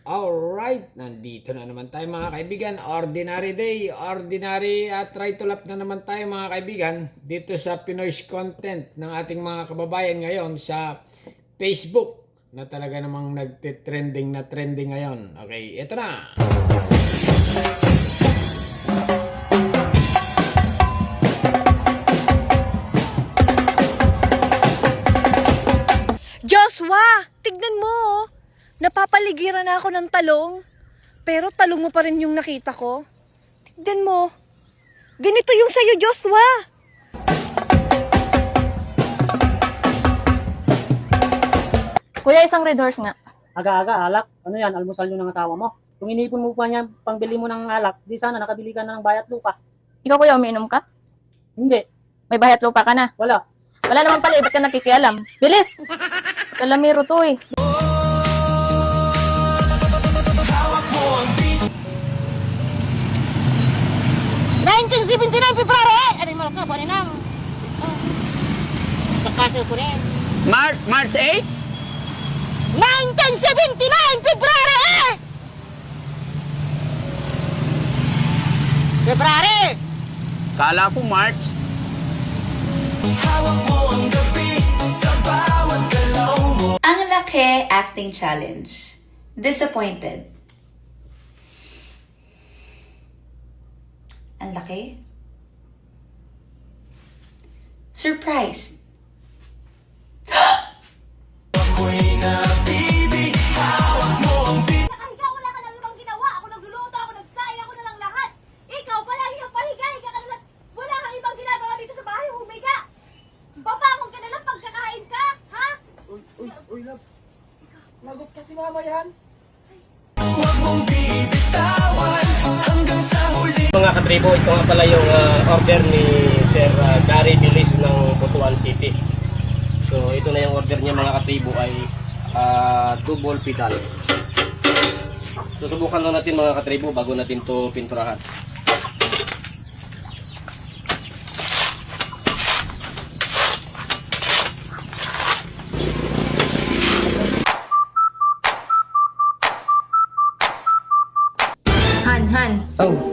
Alright, nandito na naman tayo mga kaibigan. Ordinary day, ordinary try to laugh na naman tayo mga kaibigan dito sa Pinoy's content ng ating mga kababayan ngayon sa Facebook na talaga namang nagtitrending na trending ngayon. Okay, ito na. Joshua, tignan mo oh. Napapaligiran na ako ng talong. Pero talong mo pa rin yung nakita ko. Tignan mo. Ganito yung sa'yo, Joshua. Kuya, isang red horse nga. Aga-aga, alak. Ano yan, almusal yun ng asawa mo. Kung inipon mo pa niya, pangbili mo ng alak, di sana nakabili ka ng bayat lupa. Ikaw kuya, umiinom ka? Hindi, May bayat lupa ka na. wala. Wala naman pala, ba't ka nakikialam? Bilis! Kalamiro to eh. February! Ano mo ka? Buwan nang. Kakasal ko rin. March 8? 1979 February! February! Kala ko March. Ang laki acting challenge. Disappointed. Ang laki. Surprised. Nakahiga, wala ka nang ibang ginawa. Ako nagluluto, ako nagsaya, ako na lang lahat. Ikaw palagi kang pahiga, higa ka na lang. Wala kang ibang ginagawa dito sa bahay, humiga. Babangon ka na lang pagkakain ka, ha? Uy, love. Lagot kasi mama yan. Mga katribo, ito nga pala yung order ni Sir Gary Bilis ng Butuan City. So ito na yung order niya mga katribo ay double pedal. Susubukan lang natin mga katribo bago natin to pinturahan. Han,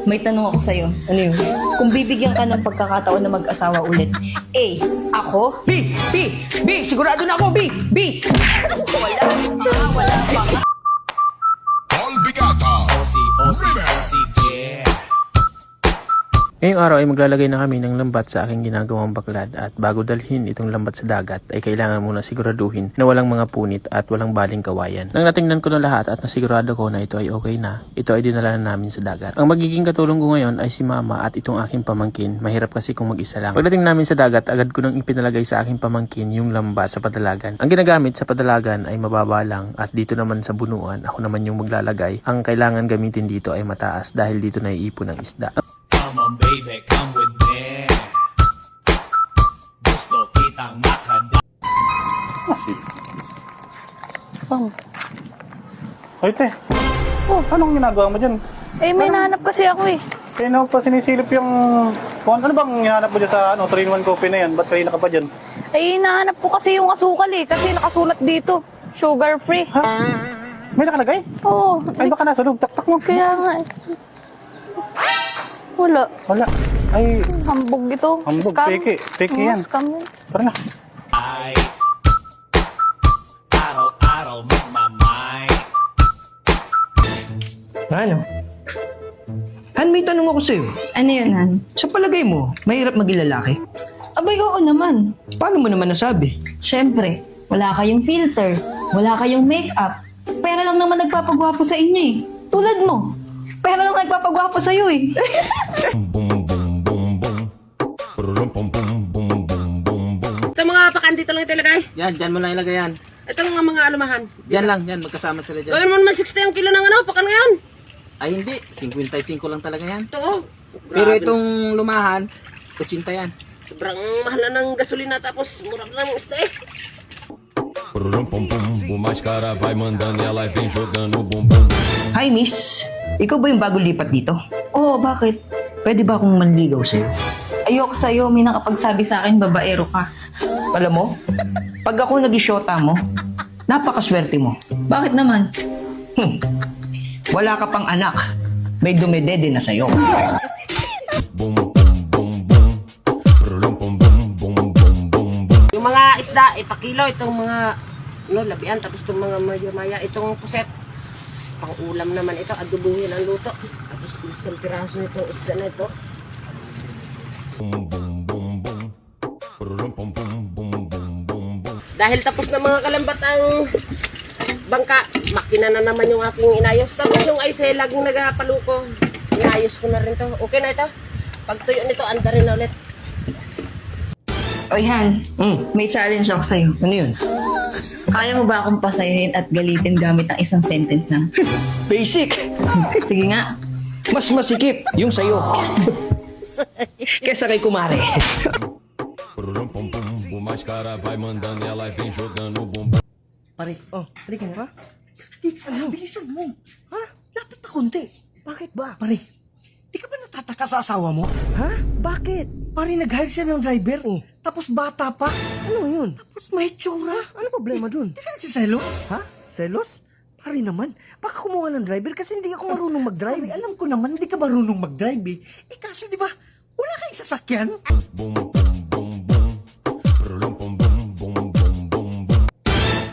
may tanong ako sa'yo. Ano yun? Kung bibigyan ka ng pagkakataon na mag-asawa ulit, A, ako? B! Sigurado na ako, B! Ngayong araw ay maglalagay na kami ng lambat sa aking ginagawang baklad at bago dalhin itong lambat sa dagat ay kailangan muna siguraduhin na walang mga punit at walang baling kawayan. Nang natingnan ko na lahat at nasigurado ko na ito ay okay na, ito ay dinala na namin sa dagat. Ang magiging katulong ko ngayon ay si mama at itong aking pamangkin. Mahirap kasi kung mag-isa lang. Pagdating namin sa dagat, agad ko nang ipinalagay sa aking pamangkin yung lambat sa padalagan. Ang ginagamit sa padalagan ay mababa lang at dito naman sa bunuan, ako naman yung maglalagay. Ang kailangan gamitin dito ay mataas dahil dito naiipon ang isda. Come on baby, come with me. Gusto kitang makada. Hoy, te. Anong ginagawa mo dyan? Eh, may nahanap kasi ako eh. Kaya pa sinisilip yung... Ano bang hinahanap mo dyan sa 3-in-1 coffee na yan? Ba't kanina ka pa dyan? Eh, nahanap ko kasi yung asukal eh. Kasi nakasulat dito. Sugar free. Ha? May nakalagay? Oo. Ay, baka nasa loob. Taktak mo. Kaya nga eh. Wala. Wala. Ay, Hambog ito. hambog. Scam. Peke yan. Scam yan. Tara na. Ay, araw-araw magmamay. Ano? Han, may tanong ako sa'yo. Ano yun, Han? Sa palagay mo, mahirap maging lalaki? Abay, oo naman. Paano mo naman nasabi? Siyempre, wala kayong filter, wala kayong makeup. Pera lang naman nagpapagwapo sa inyo eh. Tulad mo. Pera lang nagpapagwapo sa'yo eh. Ito mga pakan dito lang itilagay. Yan, dyan mo lang ilagay yan. Ito mga alumahan. Yan lang, yan. Magkasama sila dyan. Gawin mo naman 60 yung kilo ng pakan ngayon. Ay, hindi. 55 lang talaga yan. Ito oh. Pero Grabe. itong lumahan, 80 yan. Sobrang mahal na ng gasolina tapos mura na ng isda eh. O mais cara vai mandando e ela vem jogando bumbum. Hi, miss. Ikaw ba yung bago lipat dito? Oo, bakit? Pwede ba akong manligaw sa'yo? Ayoko sa'yo, may nakapagsabi sa akin babaero ka. Alam mo, pag ako nag-isyota mo, napakaswerte mo. Bakit naman? Wala ka pang anak. May dumedede na sa'yo. Boom, boom, boom, boom. Brulum, boom, boom, boom, boom, boom, boom. Yung mga isda, ipakilo. Itong mga labian. Tapos itong mga maya, itong puset. Pang-ulam naman ito. Adubuhin ang luto. Tapos isang piraso nitong isda na ito. Boom, boom, boom, boom. Brulum, boom, boom, boom, boom, boom, boom. Dahil tapos na mga kalambat ang bangka, makina na naman yung aking inayos. Tapos yung icelag yung nagapaluko, inayos ko na rin to. Okay na ito. Pag tuyo nito, anda rin na ulit. Oy, Han. May challenge ako sa'yo. Ano yun? Kaya mo ba akong pasayahin at galitin gamit ang isang sentence lang? Basic! Sige nga. Mas masikip yung sa'yo. Kesa kay kumare. Brulum, boom, boom, boom. Mais cara vai mandando e ela vem jogando bumbum. Pare, halika nga. Bilisan mo. Ha? Lapit na konti. Bakit ba? Pare, di ka ba natataka sa asawa mo? Ha? Bakit? Pare, nag-hire siya ng driver. Tapos bata pa. Ano yun? Tapos may tsura. Ano problema dun? Di ka nagsiselos? Ha? Selos? Pare naman, baka kumuha ng driver kasi hindi ako marunong mag-drive. Pare, alam ko naman hindi ka marunong mag-drive eh. Eh kasi di ba, wala kayong sasakyan. Boom, boom, boom, boom. Brulum, boom, boom, boom, boom, boom, boom.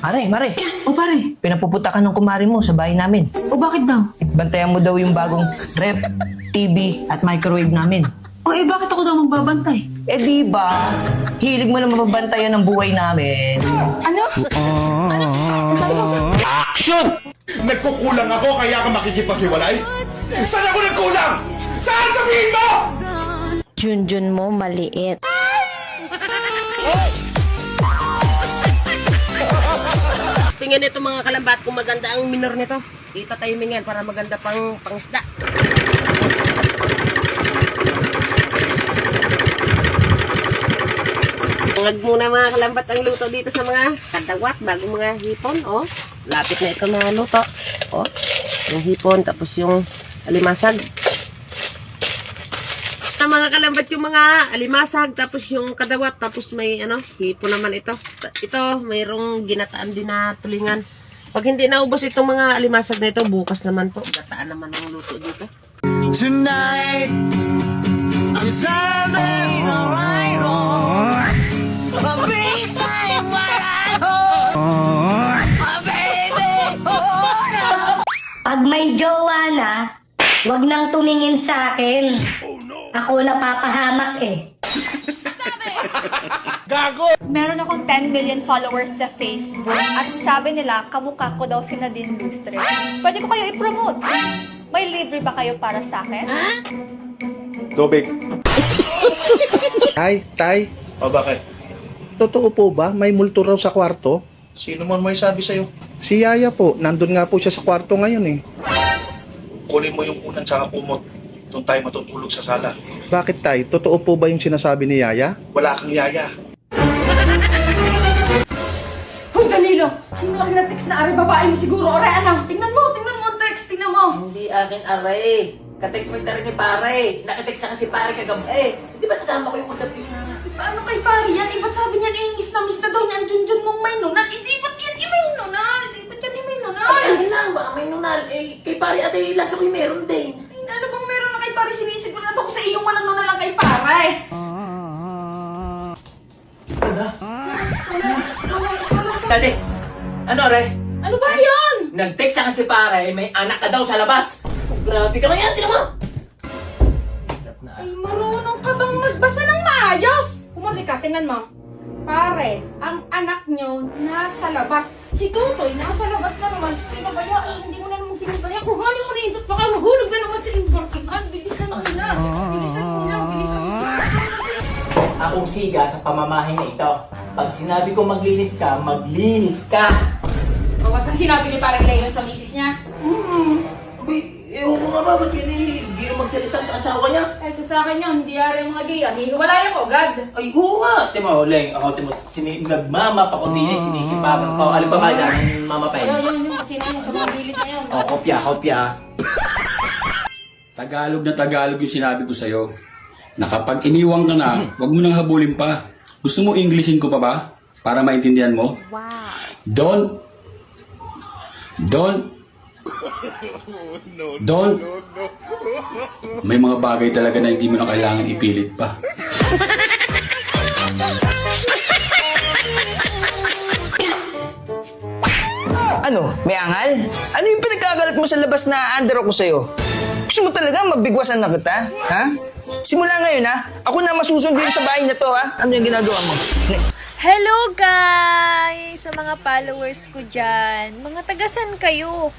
Mare. O pare, Pinapupunta ka ng kumare mo sa bahay namin. o bakit daw? Bantayan mo daw yung bagong rep, TV, at microwave namin. O bakit ako daw magbabantay? Eh di ba, hilig mo na mapabantayan ng buhay namin. Ano? Ano? Sabi mo? Action! Nagkukulang ako kaya ka makikipaghiwalay? Saan ako nagkulang? Saan sabihin mo? Junjun mo maliit. Tingnan nito mga kalambat kung maganda ang minor nito. Itatimingan para maganda pang isda. Ngag muna mga kalambat ang luto dito sa mga kadawat bago mga hipon. Oh, lapit na ito mga luto. Oh, yung hipon tapos yung alimasag. Mga kalambat yung mga alimasag tapos yung kadawat tapos may hipon naman ito. Ito mayroong ginataan din na tulingan. Pag hindi naubos itong mga alimasag na ito, bukas naman po gataan naman ang luto dito. Tonight, I'm serving the right on. A big thing what I hold. A baby, hold on. Pag may jowa na, wag nang tumingin sa akin. Ako napapahamak eh. Meron akong 10 million followers sa Facebook at sabi nila kamukha ko daw si Nadine Lustre. Pwede ko kayo i-promote. May libre ba kayo para sa akin? Tubig. Tay. O bakit? Totoo po ba? May multo raw sa kwarto? Sino man may sabi sa'yo? Si Yaya po. Nandun nga po siya sa kwarto ngayon eh. Kunin mo yung unan sa kumot. Doon tayo matutulog sa sala. Bakit tay? Totoo po ba yung sinasabi ni Yaya? Wala kang yaya. Hoy Danilo! Sino lang na-text na aray babae mo siguro? Aray anak! Tingnan mo ang text! Tingnan mo! Hindi akin aray. Ka-text mo yung tarin ni pare. Naka-text na kasi pare kagabi. Di ba nasama ko yung kagabi na? Paano kay pare yan? Ba't sabi niyan miss na daw niya ang junjun mong may nunal? Hindi ba't yan may nunal? Hindi ba't yan may nunal? Ay lang, baka may nunal. Eh, kay pare ate, lasa ko yung meron din. Ano bang meron na kay pare? Sinisigurado ko sa iyong walang nunal lang kay pare. Tades, ano re? Ano ba yun? Nag-text na kasi pare, may anak ka daw sa labas. Grabe ka na yan, tinan mo. Ay, marunong ka bang magbasa ng maayos? Kumari ka, tingnan mo. Pare, ang anak nyo nasa labas. Si Tutoy nasa labas na naman. Pinabaya, hindi mo na naman pinabaya. Kuhanin mo na yung baka mahulog na naman sa imbarkitan. Bilisan mo na. Bilisan mo na. Akong siga sa pamamahay na ito. Pag sinabi ko maglinis ka. Bawasan sinabi ni parang Leon sa misis niya. Ewan ko nga ba, ba't yun hindi magsalita sa asawa niya? Ay, kung sa akin yun, hindi ari yung mga gaya. Hihiwalayan ko agad. Ay, oo nga. Timo, Leng, ako, nagmama pa ko din, sinisipagan ko. Alin pa ba dyan, mama pa Yun, kasi na yun, sa mga bilid na yun. O, kopya. Tagalog na Tagalog yung sinabi ko sa'yo. Na kapag iniwang ka na, wag mo nang habulin pa. Gusto mo Englishin ko pa ba? Para maintindihan mo? Wow. Don't Don't. May mga bagay talaga na hindi mo na kailangan ipilit pa. Ano? May angal? Ano yung pinagkagalat mo sa labas na under ako sa'yo? Gusto mo talaga mabigwasan na kita? Ha? Simula ngayon ha, ako na masusunod dito sa bahay na to ha. Ano yung ginagawa mo? Hello guys! Sa mga followers ko dyan. Mga tagasan kayo.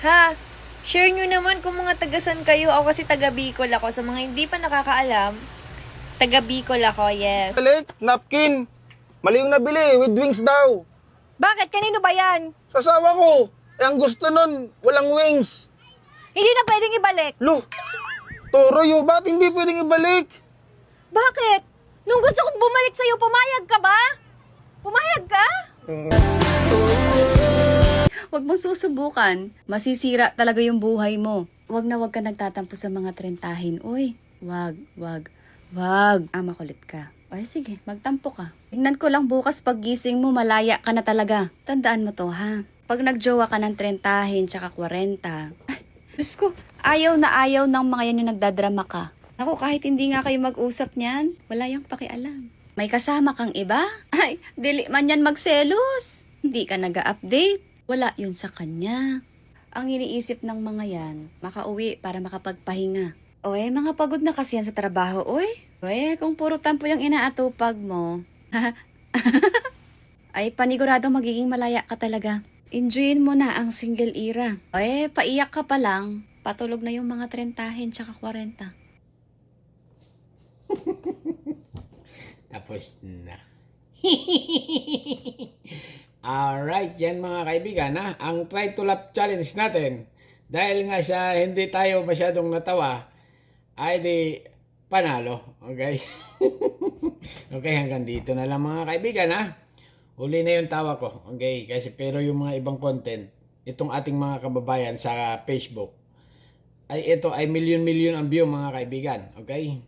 Ha? Share nyo naman kung mga tagasan kayo. Ako kasi taga Bicol ako. Sa mga hindi pa nakakaalam, taga Bicol ako, yes. Balik, napkin. Mali yung nabili, with wings daw. Bakit? Kanino ba yan? Sa asawa ko. Eh, ang gusto nun, walang wings. Hindi na pwedeng ibalik. Lo, Toroyo, ba't hindi pwedeng ibalik? Bakit? Nung gusto kong bumalik sa'yo, pumayag ka ba? Pumayag ka? Huwag mong susubukan. Masisira talaga yung buhay mo. Huwag na huwag ka nagtatampo sa mga trentahin. Uy, wag. Makulit ka. Ay, sige, magtampo ka. Tingnan ko lang bukas pag gising mo, malaya ka na talaga. Tandaan mo to, ha? Pag nagjowa ka ng 30 tsaka 40, Diyos ko, ayaw na ayaw ng mga yan yung nagdadrama ka. Ako, kahit hindi nga kayo mag-usap niyan, wala yung pakialam. May kasama kang iba? Ay, dili man yan magselos. Hindi ka nag-update. Wala yun sa kanya. Ang iniisip ng mga yan, makauwi para makapagpahinga. Oy, mga pagod na kasi yan sa trabaho, oy. Oy, kung puro tampo yung inaatupag mo, ay paniguradong magiging malaya ka talaga. Enjoyin mo na ang single era. Oy, paiyak ka pa lang, patulog na yung mga 30 tsaka 40. Tapos na. Alright, yan mga kaibigan ha. Ang try to laugh challenge natin. Dahil nga sa hindi tayo masyadong natawa, ay di panalo. Okay? Okay, hanggang dito na lang mga kaibigan ha. Huli na yung tawa ko. Okay? Kasi pero yung mga ibang content, itong ating mga kababayan sa Facebook, ay ito ay milyon-milyon ang view mga kaibigan. Okay?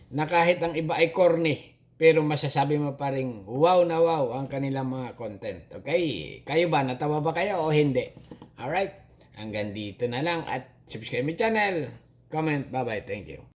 Na kahit ang iba ay corny, pero masasabi mo pa rin wow na wow ang kanilang mga content. Okay? Kayo ba? Natawa ba kayo o hindi? Alright? Hanggang dito na lang at subscribe my channel. Comment. Bye-bye. Thank you.